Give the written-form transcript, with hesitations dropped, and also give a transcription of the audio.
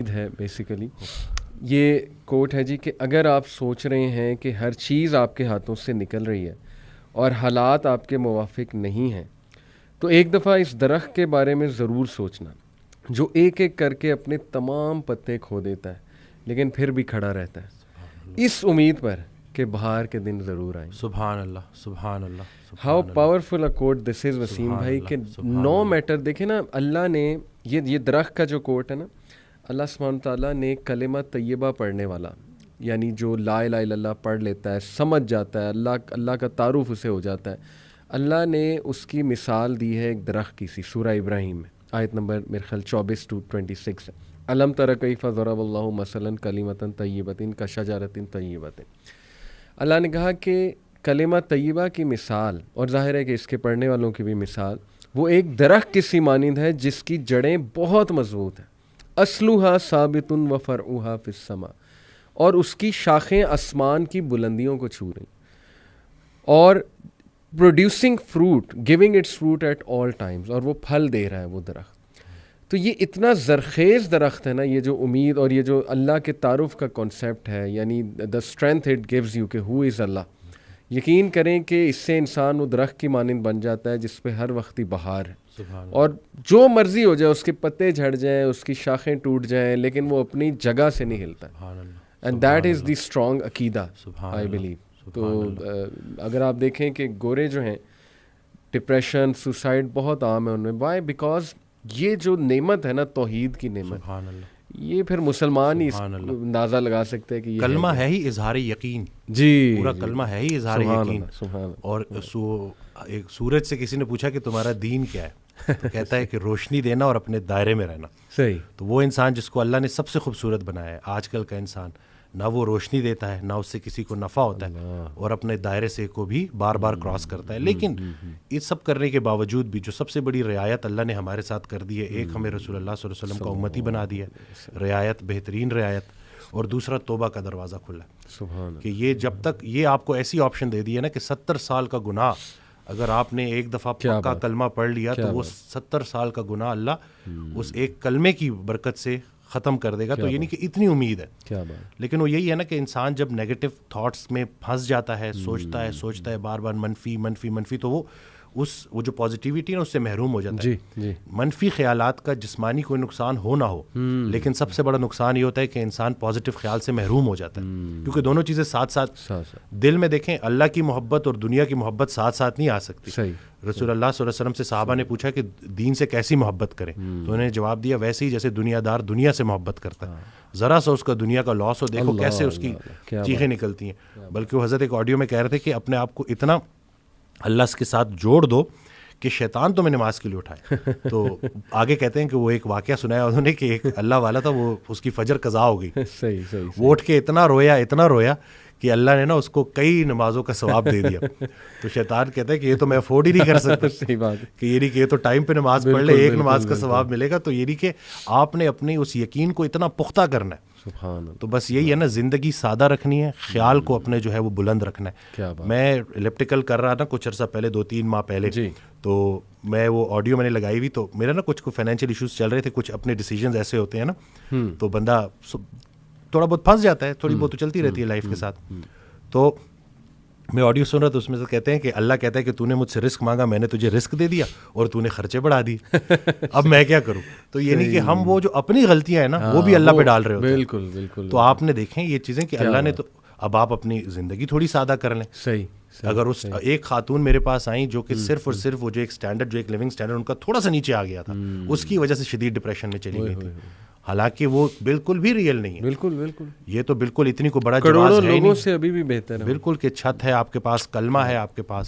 ہے بیسیکلی یہ کوٹ ہے جی کہ اگر آپ سوچ رہے ہیں کہ ہر چیز آپ کے ہاتھوں سے نکل رہی ہے اور حالات آپ کے موافق نہیں ہیں تو ایک دفعہ اس درخت کے بارے میں ضرور سوچنا جو ایک ایک کر کے اپنے تمام پتے کھو دیتا ہے لیکن پھر بھی کھڑا رہتا ہے اس امید پر کہ بہار کے دن ضرور آئیں. سبحان اللہ سبحان اللہ. ہاؤ پاورفل اے کوٹ دس از وسیم بھائی کہ نو میٹر. دیکھیں نا اللہ نے یہ درخت کا جو کوٹ ہے نا اللہ سبحانہ تعالیٰ نے کلمہ طیبہ پڑھنے والا یعنی جو لا الہ الا اللہ پڑھ لیتا ہے سمجھ جاتا ہے اللہ کا تعارف اسے ہو جاتا ہے اللہ نے اس کی مثال دی ہے ایک درخت کی سی سورہ ابراہیم میں آیت نمبر میرے خیال 24-26 ہے. الم تر کیف ضرب اللہ مثلا کلمۃ طیبۃ کشجرۃ طیبۃ. اللہ نے کہا کہ کلمہ طیبہ کی مثال اور ظاہر ہے کہ اس کے پڑھنے والوں کی بھی مثال وہ ایک درخت کی سی مانند ہے جس کی جڑیں بہت مضبوط ہیں. اصلها ثابت و فرعها فی السماء اور اس کی شاخیں آسمان کی بلندیوں کو چھو رہی اور producing fruit giving its fruit at all times اور وہ پھل دے رہا ہے وہ درخت. تو یہ اتنا زرخیز درخت ہے نا یہ جو امید اور یہ جو اللہ کے تعارف کا کانسیپٹ ہے یعنی the strength it gives you کہ ہو از اللہ. یقین کریں کہ اس سے انسان وہ درخت کی مانند بن جاتا ہے جس پہ ہر وقت ہی بہار ہے اور جو مرضی ہو جائے اس کے پتے جھڑ جائیں اس کی شاخیں ٹوٹ جائیں لیکن وہ اپنی جگہ سے نہیں ہلتا. And that is the strong عقیدہ آئی بلیو. تو اگر آپ دیکھیں کہ گورے جو ہیں ڈپریشن سوسائڈ بہت عام ہے ان میں. وائی بیکاز یہ جو نعمت ہے نا توحید کی نعمت یہ پھر مسلمان ہی اندازہ لگا سکتے ہیں کہ یہ کلمہ ہے ہی اظہار یقین. جی پورا کلمہ ہے ہی اظہار یقین. اور ایک سورج سے کسی نے پوچھا کہ تمہارا دین کیا ہے تو کہتا ہے کہ روشنی دینا اور اپنے دائرے میں رہنا. صحیح. تو وہ انسان جس کو اللہ نے سب سے خوبصورت بنایا ہے آج کل کا انسان نہ وہ روشنی دیتا ہے نہ اس سے کسی کو نفع ہوتا ہے اور اپنے دائرے سے کو بھی بار بار کراس کرتا ہے. لیکن یہ سب کرنے کے باوجود بھی جو سب سے بڑی رعایت اللہ نے ہمارے ساتھ کر دی ہے ایک ہمیں رسول اللہ صلی اللہ علیہ وسلم کا امتی بنا دیا ہے رعایت بہترین رعایت اور دوسرا توبہ کا دروازہ کھلا ہے کہ یہ جب تک یہ آپ کو ایسی آپشن دے دی ہے نا کہ 70 سال کا گناہ اگر آپ نے ایک دفعہ پکا کلمہ پڑھ لیا تو وہ 70 سال کا گناہ اللہ اس ایک کلمے کی برکت سے ختم کر دے گا. تو یعنی کہ اتنی امید ہے. لیکن وہ یہی ہے نا کہ انسان جب نیگیٹو تھاٹس میں پھنس جاتا ہے سوچتا ہے بار بار منفی تو وہ جو پازیٹیوٹی ہے اس سے محروم ہو جاتا ہے. منفی خیالات کا جسمانی کوئی نقصان ہو نہ ہو لیکن سب سے بڑا نقصان یہ ہوتا ہے کہ انسان پازیٹیو خیال سے محروم ہو جاتا ہے کیونکہ دونوں چیزیں ساتھ ساتھ دل میں دیکھیں اللہ کی محبت اور دنیا کی محبت ساتھ ساتھ نہیں آ سکتی. رسول اللہ صلی اللہ علیہ وسلم سے صحابہ نے پوچھا کہ دین سے کیسی محبت کریں تو انہوں نے جواب دیا ویسے ہی جیسے دنیا دار دنیا سے محبت کرتا ہے. ذرا سا اس کا دنیا کا لاس ہو دیکھو کیسے اس کی چیخیں نکلتی ہیں. بلکہ وہ حضرت ایک آڈیو میں کہہ رہے تھے کہ اپنے آپ کو اتنا اللہ کے ساتھ جوڑ دو کہ شیطان تمہیں نماز کے لیے اٹھائے. تو آگے کہتے ہیں کہ وہ ایک واقعہ سنایا انہوں نے کہ ایک اللہ والا تھا وہ اس کی فجر قضا ہو گئی. وہ اٹھ کے اتنا رویا کہ اللہ نے نا اس کو کئی نمازوں کا ثواب دے دیا. تو شیطان کہتا ہے کہ یہ تو میں افورڈ ہی نہیں کر سکتا. صحیح بات کہ یہ تو ٹائم پہ نماز پڑھ لے ایک نماز کا ثواب ملے گا. تو یہ کہ آپ نے اپنی اس یقین کو اتنا پختہ کرنا ہے. تو بس یہی ہے نا زندگی سادہ رکھنی ہے خیال کو اپنے جو ہے وہ بلند رکھنا ہے. میں الیپٹیکل کر رہا تھا کچھ عرصہ پہلے 2-3 ماہ پہلے تو میں وہ آڈیو میں نے لگائی ہوئی تو میرا نا کچھ فائنینشیل ایشوز چل رہے تھے کچھ اپنے ڈیسیجنز ایسے ہوتے ہیں نا تو بندہ تھوڑا بہت پھنس جاتا ہے تھوڑی بہت تو چلتی رہتی ہے لائف کے ساتھ. تو میں آڈیو سن رہا تو اس میں سے کہتے ہیں کہ اللہ کہتا ہے کہ تو نے مجھ سے رزق مانگا میں نے تجھے رزق دے دیا اور تو نے خرچے بڑھا دیے اب میں کیا کروں. تو یہ نہیں کہ ہم وہ جو اپنی غلطیاں ہیں نا وہ بھی اللہ پہ ڈال رہے ہوتے ہیں. بالکل. تو آپ نے دیکھیں یہ چیزیں کہ اللہ نے تو اب آپ اپنی زندگی تھوڑی سادہ کر لیں. صحیح. اگر اس ایک خاتون میرے پاس آئیں جو کہ صرف اور صرف وہ جو ایک اسٹینڈرڈ جو ایک لیونگ اسٹینڈرڈ ان کا تھوڑا سا نیچے آ گیا تھا اس کی وجہ سے شدید ڈپریشن میں چلی گئی تھی حالانکہ وہ بالکل بھی ریئل نہیں ہے. بالکل یہ تو بالکل اتنی کو بڑا کروڑوں لوگوں سے ابھی بھی بہتر ہے. بالکل کہ چھت ہے آپ کے پاس کلمہ ہے آپ کے پاس